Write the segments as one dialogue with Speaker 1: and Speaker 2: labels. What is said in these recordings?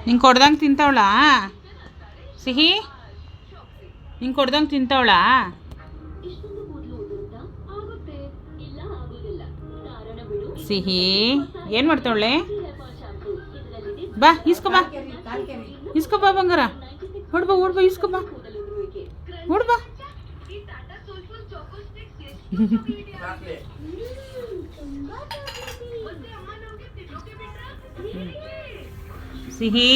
Speaker 1: ನಿಂಗೆ ಕೊಡ್ದಂಗೆ ತಿಂತವಳಾ ಸಿಹಿ? ನಿಂಗೆ ಕೊಡ್ದಂಗೆ ತಿಂತವಳಾ? ಸಿಹಿ ಏನು ಮಾಡ್ತಾವಳೆ? ಬಾ ಇಸ್ಕೊ ಬಾ, ಇಸ್ಕೊ ಬಾ ಬಂಗಾರ. ಹೊಡ್ಬಾ ಓಡ್ಬಾ, ಇಸ್ಕೊ ಬಾ, ಓಡ್ಬಾ. ಸಿಹಿ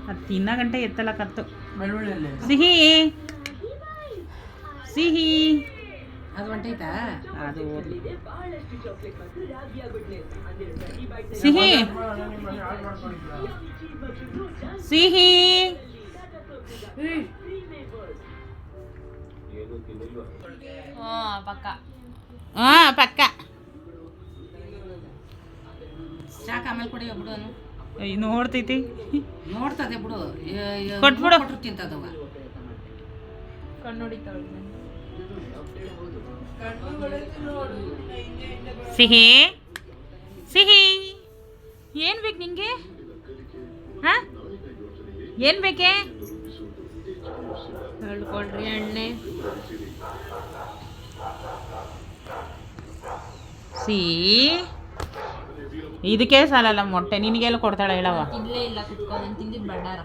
Speaker 1: ಅದು ತಿನ್ನ ಗಂಟೆ ಎತ್ತಲ್ಲ ಕತ್ತು. ಸಿಹಿ ಸಿಹಿ
Speaker 2: ಅದು ಹೊಂಟೈತಾ?
Speaker 1: ಅದು ಸಿಹಿ ಸಿಹಿ
Speaker 3: ಪಕ್ಕ
Speaker 1: ಹಾಂ ಪಕ್ಕ.
Speaker 2: ಸಾಕು, ಆಮೇಲೆ ಕೊಡಿ ಬಿಡು.
Speaker 1: ನೋಡ್ತೈತಿ,
Speaker 2: ನೋಡ್ತದೆ ಬಿಡು.
Speaker 1: ಕೊಟ್ಬಿಡು.
Speaker 2: ಕೊಟ್ಟರು ತಿಂತದವ.
Speaker 3: ಕಣ್ಣು ಹೊಡಿತಾಳೆ.
Speaker 1: ಸಿಹಿ ಸಿಹಿ ಏನು ಬೇಕು ನಿಂಗೆ? ಹಾಂ ಏನು ಬೇಕೆ?
Speaker 3: ಹೇಳ್ಕೊಡ್ರಿ ಎಣ್ಣೆ.
Speaker 1: ಇದಕ್ಕೆ ಸಾಲಲ್ಲ ಮೊಟ್ಟೆ. ನಿನಗೆಲ್ಲ ಕೊಡ್ತಾಳೆ ಹೇಳವ?
Speaker 3: ತಿನ್ಲೇ ಇಲ್ಲ, ಕುತ್ಕೊ. ನಾನು ತಿಂದಿದ್ದು ಭಂಡಾರ.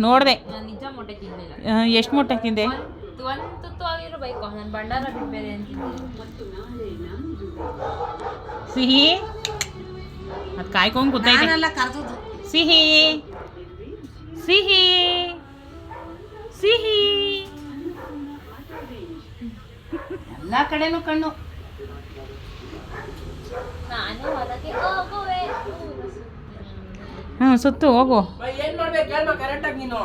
Speaker 1: ನೋಡಿದೆ.
Speaker 3: ನಾನು ನಿಜ ಮೊಟ್ಟೆ ತಿನ್ನಲಿಲ್ಲ.
Speaker 1: ಎಷ್ಟು ಮೊಟ್ಟೆ ತಿಂದೆ?
Speaker 3: ಒಂದು ತುತ್ತು ಆಗಿರೋ ಬೈಕೋ. ನಾನು ಭಂಡಾರ ಬಿಟ್ಟು ಬೇರೆ ಏನು ತಿಂದಿಲ್ಲ.
Speaker 1: ಸಿಹಿ ಅದು ಕಾಯ್ಕೊಂಡು ಕೂತೈತೆ.
Speaker 2: ನಾನೆಲ್ಲ ಕರ್ದದ್ದು.
Speaker 1: ಸಿಹಿ ಸಿಹಿ ಸಿಹಿ
Speaker 2: ಎಲ್ಲ ಕಡೆನೂ ಕಣ್ಣು.
Speaker 3: ನಾನು ಹೊರಗೆ ಹೋಗುವೆ.
Speaker 1: ಸುತ್ತು ಹೋಗು.
Speaker 2: ಏನು ಮಾಡ್ಬೇಕು ಹೇಳ್ಮ ಕರೆಕ್ಟಾಗಿ ನೀನು.